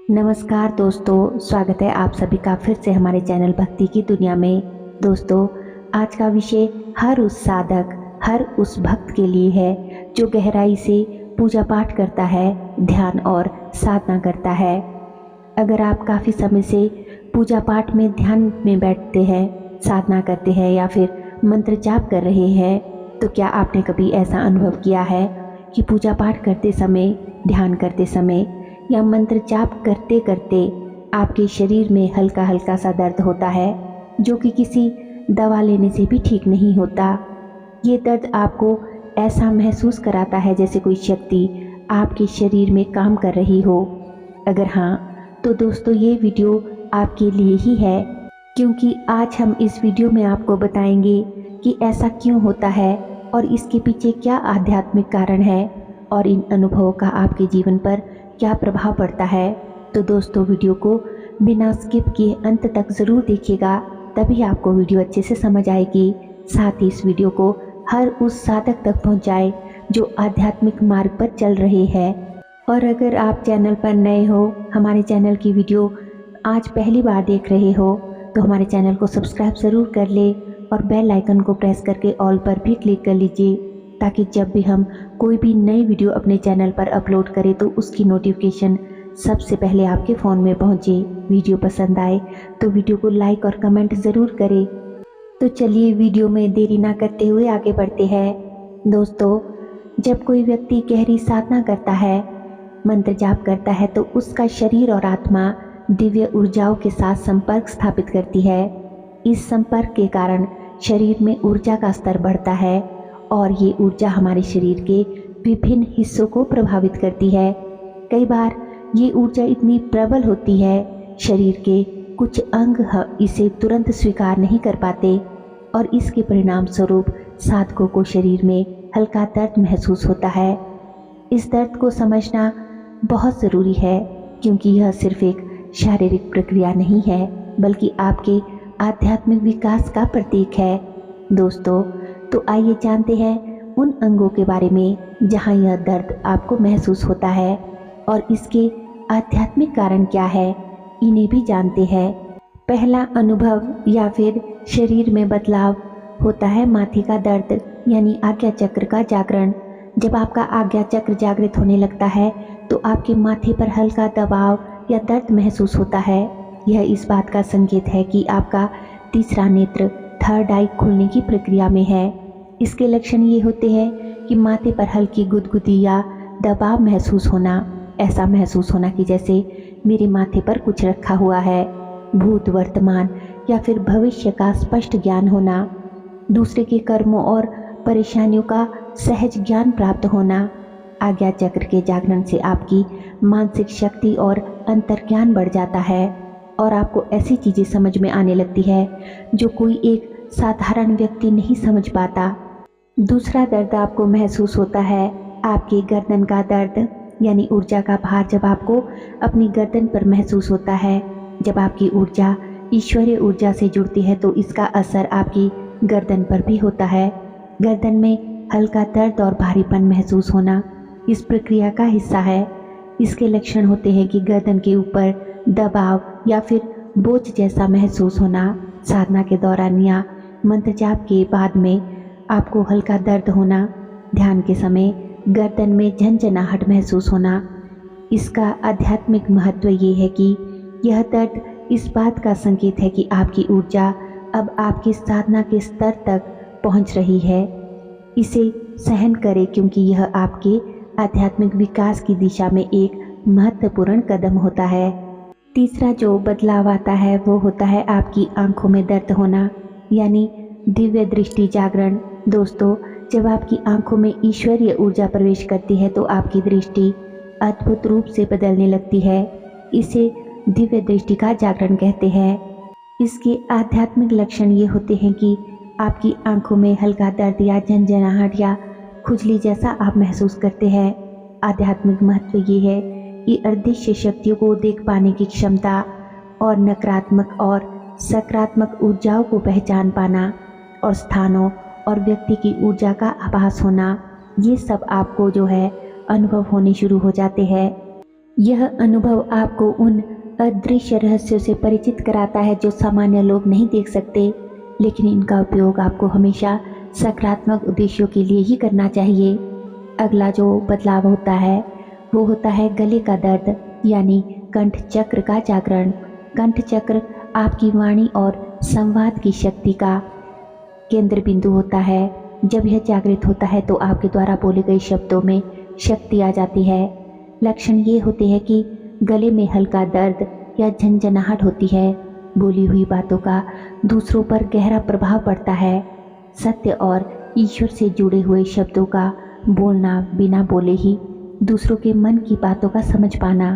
नमस्कार दोस्तों, स्वागत है आप सभी का फिर से हमारे चैनल भक्ति की दुनिया में। दोस्तों, आज का विषय हर उस साधक, हर उस भक्त के लिए है जो गहराई से पूजा पाठ करता है, ध्यान और साधना करता है। अगर आप काफ़ी समय से पूजा पाठ में ध्यान में बैठते हैं, साधना करते हैं या फिर मंत्र जाप कर रहे हैं, तो क्या आपने कभी ऐसा अनुभव किया है कि पूजा पाठ करते समय, ध्यान करते समय या मंत्र जाप करते करते आपके शरीर में हल्का हल्का सा दर्द होता है, जो कि किसी दवा लेने से भी ठीक नहीं होता। ये दर्द आपको ऐसा महसूस कराता है जैसे कोई शक्ति आपके शरीर में काम कर रही हो। अगर हाँ, तो दोस्तों ये वीडियो आपके लिए ही है, क्योंकि आज हम इस वीडियो में आपको बताएंगे कि ऐसा क्यों होता है और इसके पीछे क्या आध्यात्मिक कारण है और इन अनुभवों का आपके जीवन पर क्या प्रभाव पड़ता है। तो दोस्तों, वीडियो को बिना स्किप किए अंत तक ज़रूर देखिएगा, तभी आपको वीडियो अच्छे से समझ आएगी। साथ ही इस वीडियो को हर उस साधक तक पहुंचाएं जो आध्यात्मिक मार्ग पर चल रहे हैं। और अगर आप चैनल पर नए हो, हमारे चैनल की वीडियो आज पहली बार देख रहे हो, तो हमारे चैनल को सब्सक्राइब ज़रूर कर ले और बेल आइकन को प्रेस करके ऑल पर भी क्लिक कर लीजिए, ताकि जब भी हम कोई भी नई वीडियो अपने चैनल पर अपलोड करें तो उसकी नोटिफिकेशन सबसे पहले आपके फ़ोन में पहुंचे। वीडियो पसंद आए तो वीडियो को लाइक और कमेंट ज़रूर करें। तो चलिए वीडियो में देरी ना करते हुए आगे बढ़ते हैं। दोस्तों, जब कोई व्यक्ति गहरी साधना करता है, मंत्र जाप करता है, तो उसका शरीर और आत्मा दिव्य ऊर्जाओं के साथ संपर्क स्थापित करती है। इस संपर्क के कारण शरीर में ऊर्जा का स्तर बढ़ता है और ये ऊर्जा हमारे शरीर के विभिन्न हिस्सों को प्रभावित करती है। कई बार ये ऊर्जा इतनी प्रबल होती है, शरीर के कुछ अंग इसे तुरंत स्वीकार नहीं कर पाते और इसके परिणाम स्वरूप साधकों को शरीर में हल्का दर्द महसूस होता है। इस दर्द को समझना बहुत ज़रूरी है, क्योंकि यह सिर्फ एक शारीरिक प्रक्रिया नहीं है, बल्कि आपके आध्यात्मिक विकास का प्रतीक है। दोस्तों, तो आइए जानते हैं उन अंगों के बारे में जहां यह दर्द आपको महसूस होता है और इसके आध्यात्मिक कारण क्या है, इन्हें भी जानते हैं। पहला अनुभव या फिर शरीर में बदलाव होता है माथे का दर्द, यानी आज्ञा चक्र का जागरण। जब आपका आज्ञा चक्र जागृत होने लगता है तो आपके माथे पर हल्का दबाव या दर्द महसूस होता है। यह इस बात का संकेत है कि आपका तीसरा नेत्र, थर्ड आई, खुलने की प्रक्रिया में है। इसके लक्षण ये होते हैं कि माथे पर हल्की गुदगुदी या दबाव महसूस होना, ऐसा महसूस होना कि जैसे मेरे माथे पर कुछ रखा हुआ है। भूत, वर्तमान या फिर भविष्य का स्पष्ट ज्ञान होना, दूसरे के कर्मों और परेशानियों का सहज ज्ञान प्राप्त होना। आज्ञा चक्र के जागरण से आपकी मानसिक शक्ति और अंतर्ज्ञान बढ़ जाता है और आपको ऐसी चीज़ें समझ में आने लगती है जो कोई एक साधारण व्यक्ति नहीं समझ पाता। दूसरा दर्द आपको महसूस होता है आपकी गर्दन का दर्द, यानी ऊर्जा का भार जब आपको अपनी गर्दन पर महसूस होता है। जब आपकी ऊर्जा ईश्वरीय ऊर्जा से जुड़ती है तो इसका असर आपकी गर्दन पर भी होता है। गर्दन में हल्का दर्द और भारीपन महसूस होना इस प्रक्रिया का हिस्सा है। इसके लक्षण होते हैं कि गर्दन के ऊपर दबाव या फिर बोझ जैसा महसूस होना। साधना के दौरान या मंत्र जाप के बाद में आपको हल्का दर्द होना। ध्यान के समय गर्दन में झंझनाहट महसूस होना। इसका आध्यात्मिक महत्व ये है कि यह दर्द इस बात का संकेत है कि आपकी ऊर्जा अब आपकी साधना के स्तर तक पहुंच रही है। इसे सहन करें, क्योंकि यह आपके आध्यात्मिक विकास की दिशा में एक महत्वपूर्ण कदम होता है। तीसरा जो बदलाव आता है वो होता है आपकी आंखों में दर्द होना, यानी दिव्य दृष्टि जागरण। दोस्तों, जब आपकी आंखों में ईश्वरीय ऊर्जा प्रवेश करती है तो आपकी दृष्टि अद्भुत रूप से बदलने लगती है। इसे दिव्य दृष्टि का जागरण कहते हैं। इसके आध्यात्मिक लक्षण ये होते हैं कि आपकी आंखों में हल्का दर्द या झंझनाहट या खुजली जैसा आप महसूस करते हैं। आध्यात्मिक महत्व ये है कि अदृश्य शक्तियों को देख पाने की क्षमता और नकारात्मक और सकारात्मक ऊर्जाओं को पहचान पाना और स्थानों और व्यक्ति की ऊर्जा का आभास होना, ये सब आपको जो है अनुभव होने शुरू हो जाते हैं। यह अनुभव आपको उन अदृश्य रहस्यों से परिचित कराता है जो सामान्य लोग नहीं देख सकते, लेकिन इनका उपयोग आपको हमेशा सकारात्मक उद्देश्यों के लिए ही करना चाहिए। अगला जो बदलाव होता है वो होता है गले का दर्द यानी कंठ चक्र का जागरण। कंठ चक्र आपकी वाणी और संवाद की शक्ति का केंद्र बिंदु होता है। जब यह जागृत होता है तो आपके द्वारा बोले गए शब्दों में शक्ति आ जाती है। लक्षण ये होते हैं कि गले में हल्का दर्द या झंझनाहट होती है। बोली हुई बातों का दूसरों पर गहरा प्रभाव पड़ता है। सत्य और ईश्वर से जुड़े हुए शब्दों का बोलना, बिना बोले ही दूसरों के मन की बातों का समझ पाना।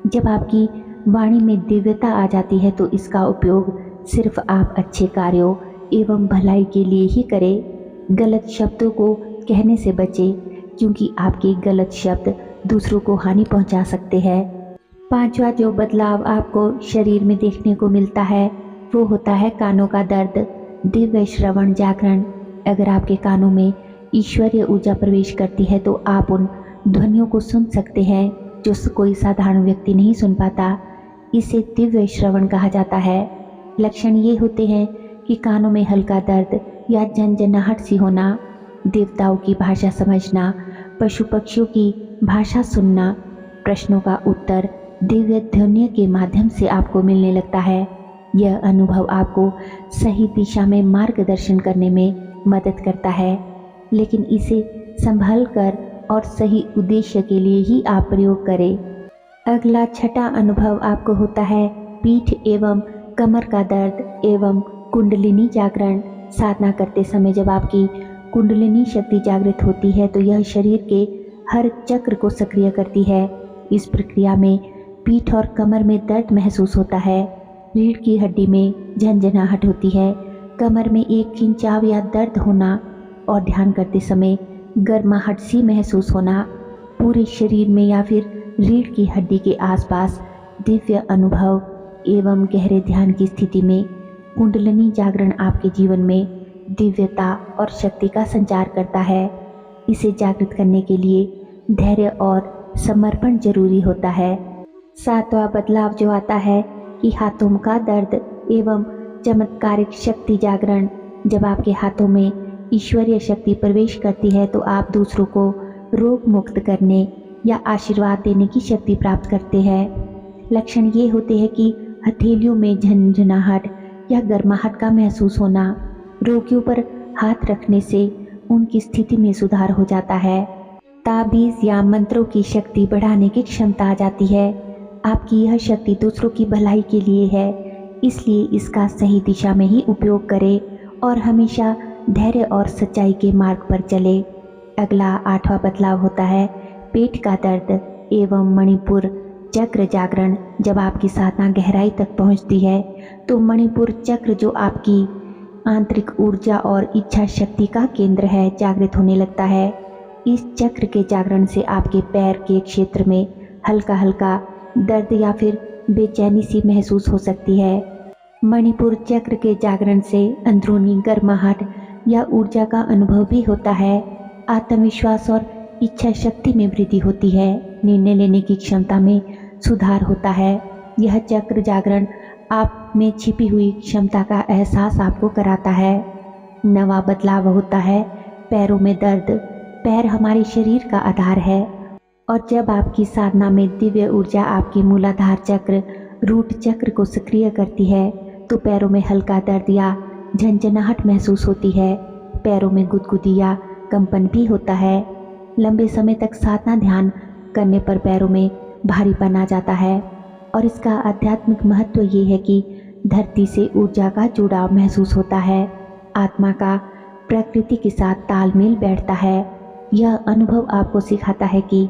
जब आपकी वाणी में दिव्यता आ जाती है तो इसका उपयोग सिर्फ आप अच्छे कार्यों एवं भलाई के लिए ही करें। गलत शब्दों को कहने से बचें, क्योंकि आपके गलत शब्द दूसरों को हानि पहुंचा सकते हैं। पांचवा जो बदलाव आपको शरीर में देखने को मिलता है वो होता है कानों का दर्द, दिव्य श्रवण जागरण। अगर आपके कानों में ईश्वरीय ऊर्जा प्रवेश करती है तो आप उन ध्वनियों को सुन सकते हैं जो कोई साधारण व्यक्ति नहीं सुन पाता। इसे दिव्य श्रवण कहा जाता है। लक्षण ये होते हैं कि कानों में हल्का दर्द या झंझनाहट सी होना, देवताओं की भाषा समझना, पशु पक्षियों की भाषा सुनना, प्रश्नों का उत्तर दिव्य ध्वनियों के माध्यम से आपको मिलने लगता है। यह अनुभव आपको सही दिशा में मार्गदर्शन करने में मदद करता है, लेकिन इसे संभल कर और सही उद्देश्य के लिए ही आप प्रयोग करें। अगला छठा अनुभव आपको होता है पीठ एवं कमर का दर्द एवं कुंडलिनी जागरण। साधना करते समय जब आपकी कुंडलिनी शक्ति जागृत होती है तो यह शरीर के हर चक्र को सक्रिय करती है। इस प्रक्रिया में पीठ और कमर में दर्द महसूस होता है, रीढ़ की हड्डी में झंझनाहट होती है, कमर में एक खिंचाव या दर्द होना और ध्यान करते समय गर्माहट सी महसूस होना। पूरे शरीर में या फिर रीढ़ की हड्डी के आसपास दिव्य अनुभव एवं गहरे ध्यान की स्थिति में कुंडलिनी जागरण आपके जीवन में दिव्यता और शक्ति का संचार करता है। इसे जागृत करने के लिए धैर्य और समर्पण जरूरी होता है। सातवां बदलाव जो आता है कि हाथों का दर्द एवं चमत्कारिक शक्ति जागरण। जब आपके हाथों में ईश्वरीय शक्ति प्रवेश करती है तो आप दूसरों को रोग मुक्त करने या आशीर्वाद देने की शक्ति प्राप्त करते हैं। लक्षण ये होते हैं कि हथेलियों में झंझनाहट या गर्माहट का महसूस होना, रोगियों पर हाथ रखने से उनकी स्थिति में सुधार हो जाता है, ताबीज या मंत्रों की शक्ति बढ़ाने की क्षमता आ जाती है। आपकी यह शक्ति दूसरों की भलाई के लिए है, इसलिए इसका सही दिशा में ही उपयोग करें और हमेशा धैर्य और सच्चाई के मार्ग पर चले। अगला आठवां बदलाव होता है पेट का दर्द एवं मणिपुर चक्र जागरण। जब आपकी साधना गहराई तक पहुंचती है तो मणिपुर चक्र जो आपकी आंतरिक ऊर्जा और इच्छा शक्ति का केंद्र है जागृत होने लगता है। इस चक्र के जागरण से आपके पैर के क्षेत्र में हल्का हल्का दर्द या फिर बेचैनी सी महसूस हो सकती है। मणिपुर चक्र के जागरण से अंदरूनी गर्माहट या ऊर्जा का अनुभव भी होता है। आत्मविश्वास और इच्छा शक्ति में वृद्धि होती है, निर्णय लेने की क्षमता में सुधार होता है। यह चक्र जागरण आप में छिपी हुई क्षमता का एहसास आपको कराता है। नवा बदलाव होता है पैरों में दर्द। पैर हमारे शरीर का आधार है और जब आपकी साधना में दिव्य ऊर्जा आपके मूलाधार चक्र रूट चक्र को सक्रिय करती है तो पैरों में हल्का दर्द या झंझनाहट महसूस होती है। पैरों में गुदगुदी या कंपन भी होता है। लंबे समय तक साधना ध्यान करने पर पैरों में भारीपन आ जाता है और इसका आध्यात्मिक महत्व ये है कि धरती से ऊर्जा का जुड़ाव महसूस होता है, आत्मा का प्रकृति के साथ तालमेल बैठता है। यह अनुभव आपको सिखाता है कि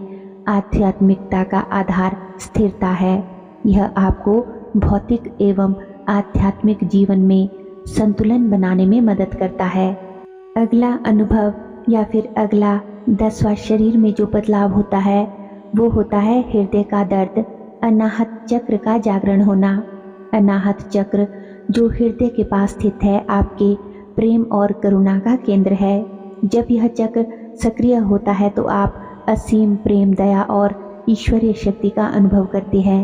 आध्यात्मिकता का आधार स्थिरता है। यह आपको भौतिक एवं आध्यात्मिक जीवन में संतुलन बनाने में मदद करता है। अगला अनुभव या फिर अगला 10वां शरीर में जो बदलाव होता है वो होता है हृदय का दर्द, अनाहत चक्र का जागरण होना। अनाहत चक्र जो हृदय के पास स्थित है आपके प्रेम और करुणा का केंद्र है। जब यह चक्र सक्रिय होता है तो आप असीम प्रेम, दया और ईश्वरीय शक्ति का अनुभव करते हैं।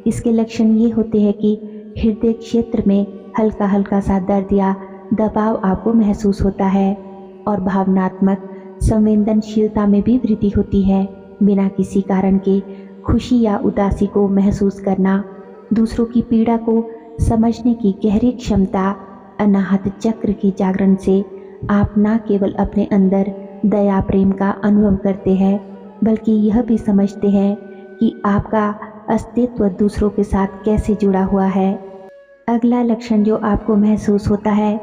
इसके लक्षण ये होते हैं कि हृदय क्षेत्र में हल्का हल्का सा दर्द या दबाव आपको महसूस होता है और भावनात्मक संवेदनशीलता में भी वृद्धि होती है। बिना किसी कारण के खुशी या उदासी को महसूस करना, दूसरों की पीड़ा को समझने की गहरी क्षमता, अनाहत चक्र के जागरण से आप न केवल अपने अंदर दया प्रेम का अनुभव करते हैं बल्कि यह भी समझते हैं कि आपका अस्तित्व दूसरों के साथ कैसे जुड़ा हुआ है। अगला लक्षण जो आपको महसूस होता है,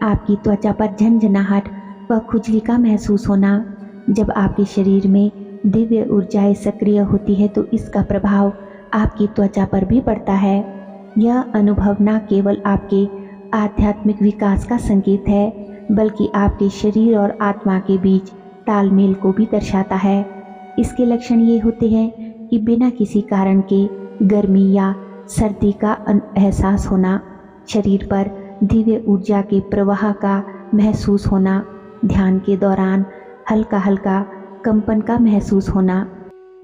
आपकी त्वचा पर झंझनाहट व खुजली का महसूस होना। जब आपके शरीर में दिव्य ऊर्जाएं सक्रिय होती है तो इसका प्रभाव आपकी त्वचा पर भी पड़ता है। यह अनुभव न केवल आपके आध्यात्मिक विकास का संकेत है बल्कि आपके शरीर और आत्मा के बीच तालमेल को भी दर्शाता है। इसके लक्षण ये होते हैं कि बिना किसी कारण के गर्मी या सर्दी का एहसास होना, शरीर पर दिव्य ऊर्जा के प्रवाह का महसूस होना, ध्यान के दौरान हल्का हल्का कंपन का महसूस होना।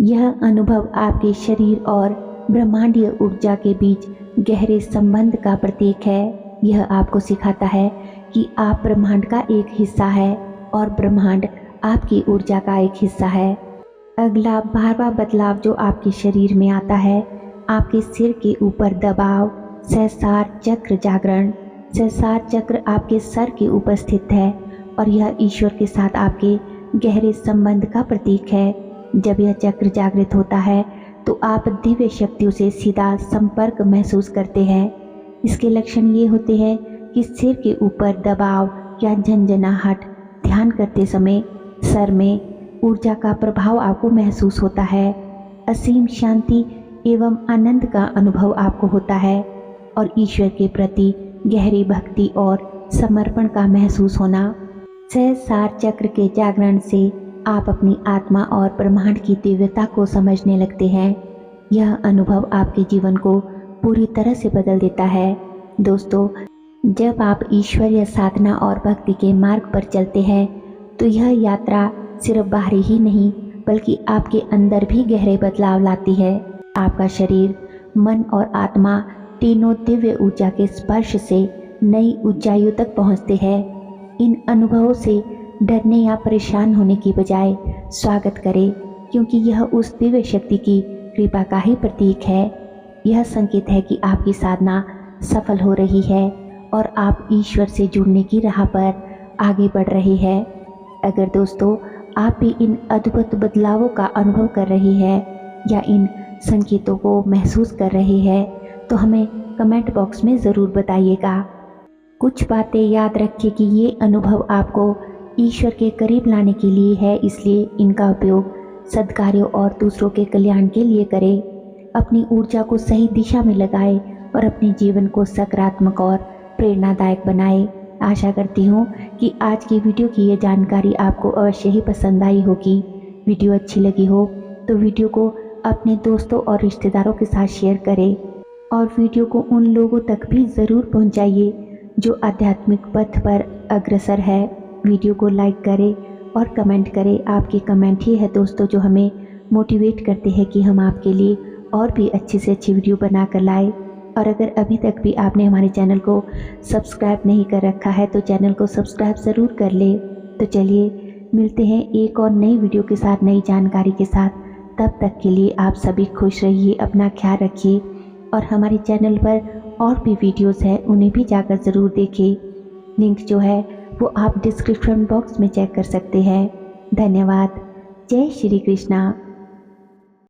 यह अनुभव आपके शरीर और ब्रह्मांडीय ऊर्जा के बीच गहरे संबंध का प्रतीक है। यह आपको सिखाता है कि आप ब्रह्मांड का एक हिस्सा है और ब्रह्मांड आपकी ऊर्जा का एक हिस्सा है। अगला 12वां बदलाव जो आपके शरीर में आता है, आपके सिर के ऊपर दबाव, सहस्रार चक्र जागरण। सहस्रार चक्र आपके सर के ऊपर स्थित है और यह ईश्वर के साथ आपके गहरे संबंध का प्रतीक है। जब यह चक्र जागृत होता है तो आप दिव्य शक्तियों से सीधा संपर्क महसूस करते हैं। इसके लक्षण ये होते हैं कि सिर के ऊपर दबाव या झंझनाहट, ध्यान करते समय सर में ऊर्जा का प्रभाव आपको महसूस होता है। असीम शांति एवं आनंद का अनुभव आपको होता है और ईश्वर के प्रति गहरी भक्ति और समर्पण का महसूस होना। सहस्रार चक्र के जागरण से आप अपनी आत्मा और ब्रह्मांड की दिव्यता को समझने लगते हैं। यह अनुभव आपके जीवन को पूरी तरह से बदल देता है। दोस्तों, जब आप ईश्वरीय साधना और भक्ति के मार्ग पर चलते हैं तो यह यात्रा सिर्फ बाहरी ही नहीं बल्कि आपके अंदर भी गहरे बदलाव लाती है। आपका शरीर, मन और आत्मा तीनों दिव्य ऊर्जा के स्पर्श से नई ऊंचाइयों तक पहुंचते हैं। इन अनुभवों से डरने या परेशान होने की बजाय स्वागत करें, क्योंकि यह उस दिव्य शक्ति की कृपा का ही प्रतीक है। यह संकेत है कि आपकी साधना सफल हो रही है और आप ईश्वर से जुड़ने की राह पर आगे बढ़ रहे हैं। अगर दोस्तों आप भी इन अद्भुत बदलावों का अनुभव कर रहे हैं या इन संकेतों को महसूस कर रहे हैं तो हमें कमेंट बॉक्स में ज़रूर बताइएगा। कुछ बातें याद रखिए कि ये अनुभव आपको ईश्वर के करीब लाने के लिए है, इसलिए इनका उपयोग सद्कार्यों और दूसरों के कल्याण के लिए करें। अपनी ऊर्जा को सही दिशा में लगाएं और अपने जीवन को सकारात्मक और प्रेरणादायक बनाएं। आशा करती हूँ कि आज की वीडियो की ये जानकारी आपको अवश्य ही पसंद आई होगी। वीडियो अच्छी लगी हो तो वीडियो को अपने दोस्तों और रिश्तेदारों के साथ शेयर करें और वीडियो को उन लोगों तक भी ज़रूर पहुँचाइए जो आध्यात्मिक पथ पर अग्रसर है। वीडियो को लाइक करें और कमेंट करें। आपके कमेंट ही है दोस्तों जो हमें मोटिवेट करते हैं कि हम आपके लिए और भी अच्छी से अच्छी वीडियो बना कर लाए। और अगर अभी तक भी आपने हमारे चैनल को सब्सक्राइब नहीं कर रखा है तो चैनल को सब्सक्राइब ज़रूर कर ले। तो चलिए मिलते हैं एक और नई वीडियो के साथ, नई जानकारी के साथ। तब तक के लिए आप सभी खुश रहिए, अपना ख्याल रखिए और हमारे चैनल पर और भी वीडियोज़ हैं उन्हें भी जाकर ज़रूर देखें। लिंक जो है वो आप डिस्क्रिप्शन बॉक्स में चेक कर सकते हैं। धन्यवाद। जय श्री कृष्णा।